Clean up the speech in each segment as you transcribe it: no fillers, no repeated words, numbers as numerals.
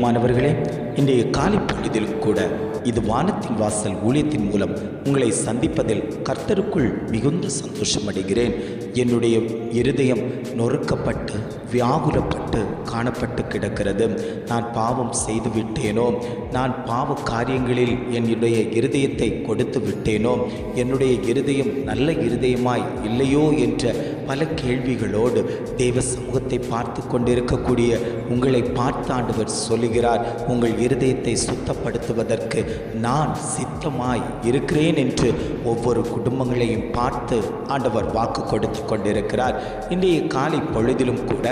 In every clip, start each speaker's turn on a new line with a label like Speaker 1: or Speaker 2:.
Speaker 1: பிரியமானவர்களே, இன்றைய காலை பொழுதிலும் கூட இது வானத்தின் வாசல் ஊழியத்தின் மூலம் உங்களை சந்திப்பதில் கர்த்தருக்குள் மிகுந்த சந்தோஷம் அடைகிறேன். என்னுடைய இருதயம் நொறுக்கப்பட்டு வியாகுலப்பட்டு காணப்பட்டு கிடக்கிறது. நான் பாவம் செய்து விட்டேனோ, நான் பாவ காரியங்களில் என்னுடைய இருதயத்தை கொடுத்து விட்டேனோ, என்னுடைய இருதயம் நல்ல இருதயமாய் இல்லையோ என்ற பல கேள்விகளோடு தேவ சமூகத்தை பார்த்து கொண்டிருக்கக்கூடிய உங்களை பார்த்து ஆண்டவர் சொல்லுகிறார், உங்கள் இருதயத்தை சுத்தப்படுத்துவதற்கு நான் சித்தமாய் இருக்கிறேன் என்று ஒவ்வொரு குடும்பங்களையும் பார்த்து ஆண்டவர் வாக்கு கொடுத்து கொண்டிருக்கிறார். இன்றைய காலை பொழுதிலும் கூட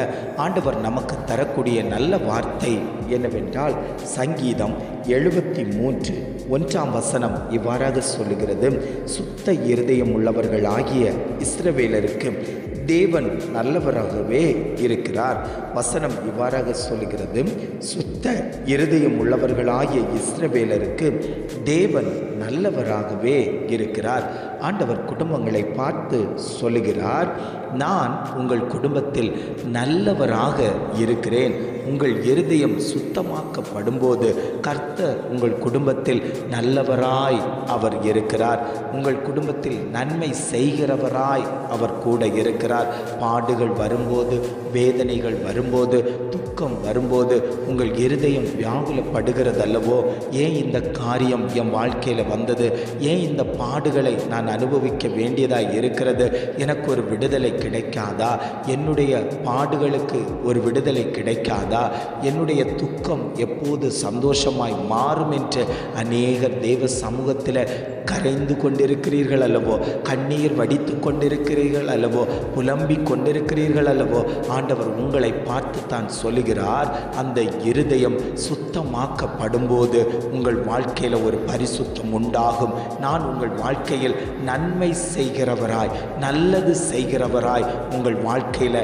Speaker 1: ஆண்டவர் நமக்கு தரக்கூடிய நல்ல வார்த்தை என்னவென்றால், சங்கீதம் 73:1 இவ்வாறாக சொல்லுகிறது, சுத்த இருதயம் உள்ளவர்கள் ஆகிய இஸ்ரவேலருக்கு தேவன் நல்லவராகவே இருக்கிறார். வசனம் இவ்வாறாக சொல்லுகிறது, சுத்த இருதயம் உள்ளவர்களாகிய இஸ்ரவேலருக்கு தேவன் நல்லவராகவே இருக்கிறார். ஆண்டவர் குடும்பங்களை பார்த்து சொல்லுகிறார், நான் உங்கள் குடும்பத்தில் நல்லவராக இருக்கிறேன். உங்கள் இருதயம் சுத்தமாக்கப்படும்போது கர்த்தர் உங்கள் குடும்பத்தில் நல்லவராய் அவர் இருக்கிறார். உங்கள் குடும்பத்தில் நன்மை செய்கிறவராய் அவர் கூட இருக்கிறார். பாடுகள் வரும்போது, வேதனைகள் வரும்போது, துக்கம் வரும்போது உங்கள் இருதயம் வியாகுலப்படுகிறது அல்லவோ, ஏன் இந்த காரியம் என் வாழ்க்கையில் வந்தது, ஏன் இந்த பாடுகளை நான் அனுபவிக்க வேண்டியதாக இருக்கிறது, எனக்கு ஒரு விடுதலை கிடைக்காதா, என்னுடைய பாடுகளுக்கு ஒரு விடுதலை கிடைக்காதா, என்னுடைய துக்கம் எப்போது சந்தோஷமாய் மாறும் என்று அநேகர் தேவ சமூகத்தில் கரைந்து கொண்டிருக்கிறீர்கள் அல்லவோ, கண்ணீர் வடித்து கொண்டிருக்கிறீர்கள் அல்லவோ, புலம்பிக் கொண்டிருக்கிறீர்கள் அல்லவோ. ஆண்டவர் உங்களை பார்த்து தான் சொல்லுகிறார், அந்த இருதயம் சுத்தமாக்கப்படும்போது உங்கள் வாழ்க்கையில் ஒரு பரிசுத்தம் உண்டாகும். நான் உங்கள் வாழ்க்கையில் நன்மை செய்கிறவராய், நல்லது செய்கிறவராய் உங்கள் வாழ்க்கையில்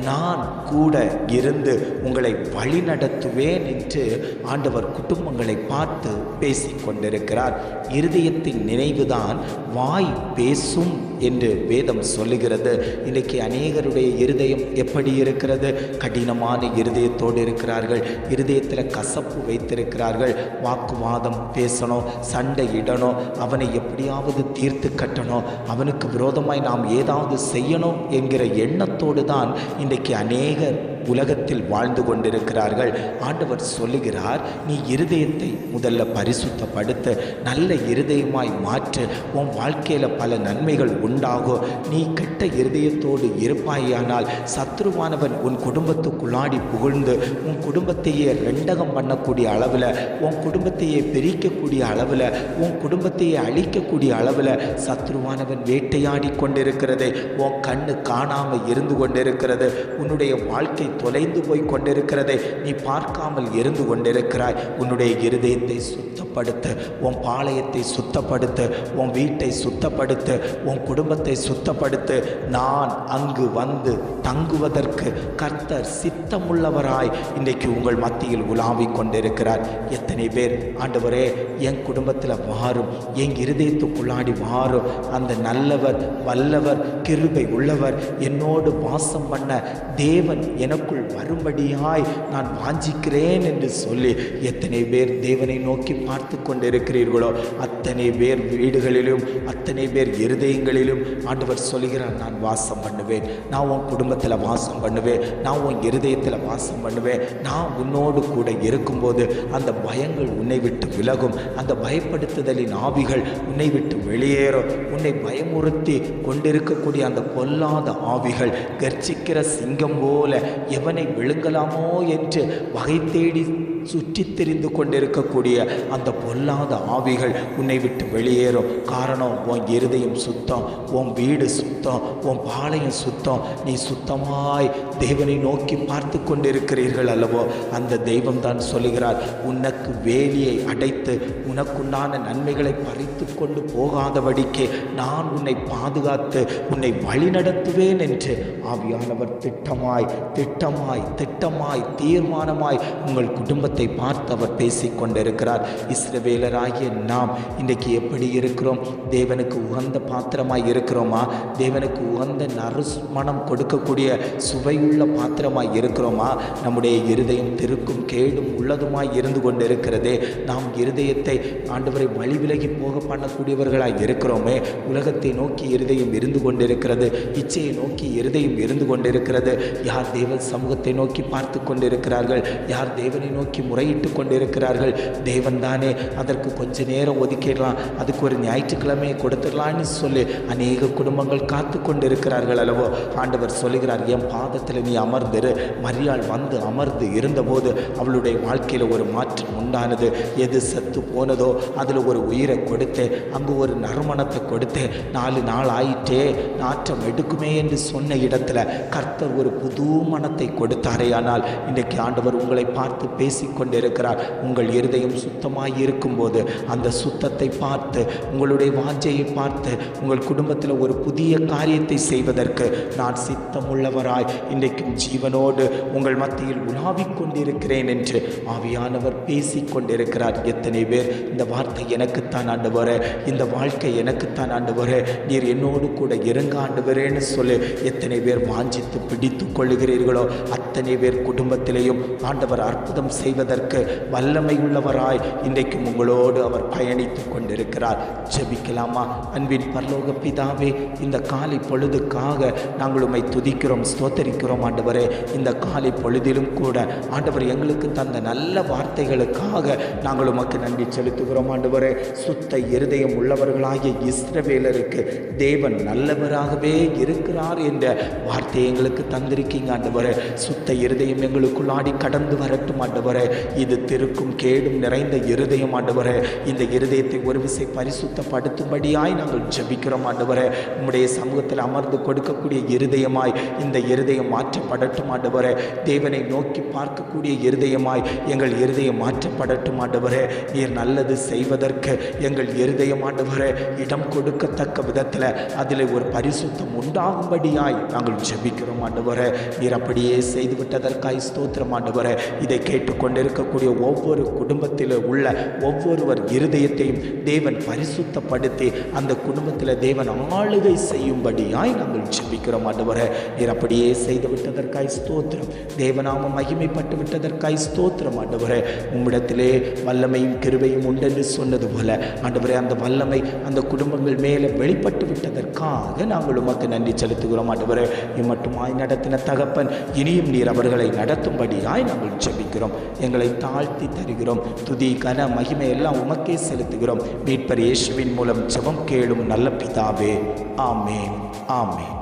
Speaker 1: நான் கூட இருந்து உங்களை வழி நடத்துவேன் என்று ஆண்டவர் குடும்பங்களை பார்த்து பேசிக்கொண்டிருக்கிறார். இருதயத்தின் நினைவுதான் வாய் பேசும் என்று வேதம் சொல்லுகிறது. இன்றைக்கு அநேகருடைய இருதயம் எப்படி இருக்கிறது? கடினமான இருதயத்தோடு இருக்கிறார்கள். இருதயத்தில் கசப்பு வைத்திருக்கிறார்கள். வாக்குவாதம் பேசணும், சண்டை இடணும், அவனை எப்படியாவது தீர்த்து கட்டணும், அவனுக்கு விரோதமாய் நாம் ஏதாவது செய்யணும் என்கிற எண்ணத்தோடு தான் இன்றைக்கு அநேகர் உலகத்தில் வாழ்ந்து கொண்டிருக்கிறார்கள். ஆண்டவர் சொல்லுகிறார், நீ இருதயத்தை முதல்ல பரிசுத்தப்படுத்த, நல்ல இருதயமாய் மாற்று, உன் வாழ்க்கையில் பல நன்மைகள் உண்டாகும். நீ கெட்ட இருதயத்தோடு இருப்பாயானால் சத்ருவானவன் உன் குடும்பத்துக்குள்ளாடி புகழ்ந்து உன் குடும்பத்தையே ரெண்டகம் பண்ணக்கூடிய அளவில், உன் குடும்பத்தையே பிரிக்கக்கூடிய அளவில், உன் குடும்பத்தையே அழிக்கக்கூடிய அளவில் சத்ருவானவன் வேட்டையாடி கொண்டிருக்கிறது. உன் கண்ணு காணாமல் இருந்து கொண்டிருக்கிறது. உன்னுடைய வாழ்க்கை தொலைந்து போய் கொண்டிருக்கிறதை நீ பார்க்காமல் இருந்து கொண்டிருக்கிறாய். உன்னுடைய இருதயத்தை சுத்தப்படுத்த, உன் பாளையத்தை சுத்தப்படுத்த, உன் வீட்டை சுத்தப்படுத்த, உன் குடும்பத்தை சுத்தப்படுத்த. நான் அங்கு வந்து தங்குவதற்கு கர்த்தர் சித்தமுள்ளவராய் இன்றைக்கு உங்கள் மத்தியில் உலாவிக் கொண்டிருக்கிறார். எத்தனை பேர், ஆண்டவரே என் குடும்பத்தில் வாரும், என் இருதயத்துக்குள்ளாடி வாரும், அந்த நல்லவர் வல்லவர் கிருபை உள்ளவர் என்னோடு வாசம் பண்ண தேவன் எனக்குள் வரும்படியாய் நான் வாஞ்சிக்கிறேன் என்று சொல்லி எத்தனை பேர் தேவனை நோக்கி பார்த்து கொண்டிருக்கிறீர்களோ, அத்தனை பேர் வீடுகளிலும், அத்தனை பேர் இருதயங்களிலும் ஆண்டவர் சொல்கிறார், நான் வாசம் பண்ணுவேன், நான் உன் குடும்பத்தில் வாசம் பண்ணுவேன், நான் உன் இருதயத்தில் வாசம் பண்ணுவேன். நான் உன்னோடு கூட இருக்கும்போது அந்த பயங்கள் உன்னை விட்டு விலகும். அந்த பயப்படுத்துதலின் ஆவிகள் உன்னை விட்டு வெளியேறும். உன்னை பயமுறுத்தி கொண்டிருக்கக்கூடிய அந்த பொல்லாத ஆவிகள் கர்ச்சிக்கிற சிங்கம் போல எவனை விழுங்கலாமோ என்று வகை தேடி சுற்றித் திரிந்து கொண்டிருக்கக்கூடிய அந்த பொல்லாத ஆவிகள் உன்னை விட்டு வெளியேறும். காரணம், உன் இருதயம் சுத்தம், உன் வீடு சுத்தம், உன் பாளையம் சுத்தம். நீ சுத்தமாய் தேவனை நோக்கி பார்த்து கொண்டிருக்கிறீர்கள் அல்லவோ. அந்த தெய்வம் தான் சொல்லுகிறார், உனக்கு வேலியை அடைத்து உனக்குண்டான நன்மைகளை பறித்து கொண்டு போகாதபடிக்கு நான் உன்னை பாதுகாத்து உன்னை வழி நடத்துவேன் என்று ஆவியானவர் ஆவியானவர் திட்டமாய் திட்டமாய் திட்டமாய் தீர்மானமாய் உங்கள் குடும்பத்தை பார்த்து அவர் பேசிக்கொண்டிருக்கிறார். இஸ்ரவேலராகிய நாம் இன்றைக்கு எப்படி இருக்கிறோம்? தேவனுக்கு உகந்த பாத்திரமாய் இருக்கிறோமா? தேவனுக்கு உகந்த நறுமணம் கொடுக்கக்கூடிய சுவையுள்ள பாத்திரமாய் இருக்கிறோமா? நம்முடைய இருதயம் திருக்கும் கேடும் உள்ளதுமாய் இருந்து கொண்டிருக்கிறதே. நாம் இருதயத்தை ஆண்டவரை வழி விலகி போக பண்ணக்கூடியவர்களாய் இருக்கிறோமே. உலகத்தை நோக்கி இருதயம் இருந்து கொண்டிருக்கிறது, இச்சையை நோக்கி இருதயம் இருந்து கொண்டிருக்கிறது. யார் தேவ சமூகத்தை நோக்கி பார்த்து கொண்டிருக்கிறார்கள்? யார் தேவனை நோக்கி முறையிட்டு கொண்டிருக்கிறார்கள்? தேவன் தானே அதற்கு கொஞ்ச நேரம் ஒதுக்கிடலாம், அதுக்கு ஒரு ஞாயிற்றுக்கிழமையை கொடுத்துடலான்னு சொல்லி அநேக குடும்பங்கள் காத்து கொண்டிருக்கிறார்கள் அல்லவோ. ஆண்டவர் சொல்லுகிறார், என் பாதத்தில் நீ அமர்ந்திரு. மரியாள் வந்து அமர்ந்து இருந்தபோது அவளுடைய வாழ்க்கையில் ஒரு மாற்றம் உண்டானது. எது செத்து போனதோ அதில் ஒரு உயிரை கொடுத்து, அங்கு ஒரு நறுமணத்தை கொடுத்து, 4 நாள் ஆயிட்டே நாற்றம் எடுக்குமே என்று சொன்ன இடத்துல கர்த்தர் ஒரு புது மனத்தை கொடுத்தாரே. ஆனால் இன்றைக்கு ஆண்டவர் உங்களை பார்த்து பேசிக்கொண்டிருக்கிறார். உங்கள் இருதயம் சுத்தமாய் இருக்கும்போது அந்த சுத்தத்தை பார்த்து, உங்களுடைய வாஞ்சையை பார்த்து, உங்கள் குடும்பத்தில் ஒரு புதிய காரியத்தை செய்வதற்கு நான் சித்தமுள்ளவராய் இன்றைக்கும் ஜீவனோடு உங்கள் மத்தியில் உலாவிக் கொண்டிருக்கிறேன் என்று ஆவியானவர் பேசிக்கொண்டிருக்கிறார். எத்தனை பேர் இந்த வார்த்தை எனக்குத்தான் ஆண்டவரே, இந்த வாழ்க்கை எனக்குத்தான் ஆண்டவரே, நீர் என்னோடு கூட இருங்க ஆண்டவரேன்னு சொல்லி எத்தனை பேர் வாஞ்சித்து பிடித்து கொள்ளுகிறீர்களோ அத்தனை பேர் குடும்பத்திலேயும் ஆண்டவர் அற்புதம் செய்வதற்கு வல்லமை உள்ளவராய் இன்றைக்கும் உங்களோடு அவர் பயணித்து கொண்டிருக்கிறார். ஜெபிக்கலாமா? அன்பின் பரலோக பிதாவே, இந்த காலை பொழுதுக்காக நாங்கள் உம்மை துதிக்கிறோம், ஸ்தோத்தரிக்கிறோம் ஆண்டவரே. இந்த காலை பொழுதிலும் கூட ஆண்டவர் எங்களுக்கு தந்த நல்ல வார்த்தைகளுக்காக நாங்கள் உமக்கு நன்றி செலுத்துகிறோம் ஆண்டவரே. சுத்த இருதயம் உள்ளவர்களாகிய இஸ்ரவேலருக்கு தேவன் நல்லவராகவே இருக்கிறார் என்ற வார்த்தையை எங்களுக்கு தந்திருக்கீங்க ஆண்டவரே. சுத்த இருதயம் எங்களுக்குள்ளாடி கடந்து வரட்டும் ஆண்டவரே. இது திருக்கும் கேடும் நிறைந்த இருதயம் ஆண்டவரே. இந்த இருதயத்தை ஒரு விசை பரிசுத்தப்படுத்தும்படியாய் நாங்கள் ஜெபிக்கிறோம் ஆண்டவரே. உம்முடைய சமூகத்தில் அமர்ந்து கொடுக்கக்கூடிய இருதயமாய் இந்த இருதயம் மாற்றப்படட்டும் ஆண்டவரே. தேவனை நோக்கி பார்க்கக்கூடிய இருதயமாய் எங்கள் இருதயம் மாற்றப்படட்டும் ஆண்டவரே. நீர் நல்லது செய்வதற்கு எங்கள் இருதயம் ஆண்டவரே இடம் கொடுக்கத்தக்க விதத்தில் அதில் ஒரு பரிசுத்தம் உண்டாகும்படியாய் நாங்கள் ஜெபிக்கிறோம் ஆண்டவரே. நீர் அப்படியே செய்துவிட்டதற்காய் ஸ்தோத்திரம் ஆண்டவரே. இதை கேட்டுக்கொண்டிருக்கக்கூடிய ஒவ்வொரு குடும்பத்தில் உள்ள ஒவ்வொருவர் இருதயத்தையும் தேவன் பரிசுத்தப்படுத்தி அந்த குடும்பத்தில் தேவன் ஆளுகை செய்யும்படியாய் நாங்கள் ஜெபிக்கிறோம் ஆண்டவரே. நீர் அப்படியே செய்துவிட்டதற்காய் ஸ்தோத்திரம். தேவநாமம் மகிமைப்பட்டு விட்டதற்காய் ஸ்தோத்திரம் ஆண்டவரே. உம்மிடத்திலே வல்லமையும் கிருபையும் உண்டென்று சொன்னது போல ஆண்டவரே, அந்த வல்லமை அந்த குடும்பங்கள் மேலே வெளிப்பட்டு விட்டதற்காக நாங்கள் உமக்கு நன்றி செலுத்துகிறோம் ஆண்டவரே. இம்மட்டுமாய் நடத்தின தகப்பன் இனியும் நீர் அவர்களை நடத்தும்படியாய் நாங்கள் ஜெபிக்கிறோம். எங்களை தாழ்த்தி தருகிறோம். துதி கன மகிமை எல்லாம் உமக்கே செலுத்துகிறோம். மீட்பர் இயேசுவின் மூலம் ஜெபம் கேளும் நல்ல பிதாவே. ஆமென், ஆமென்.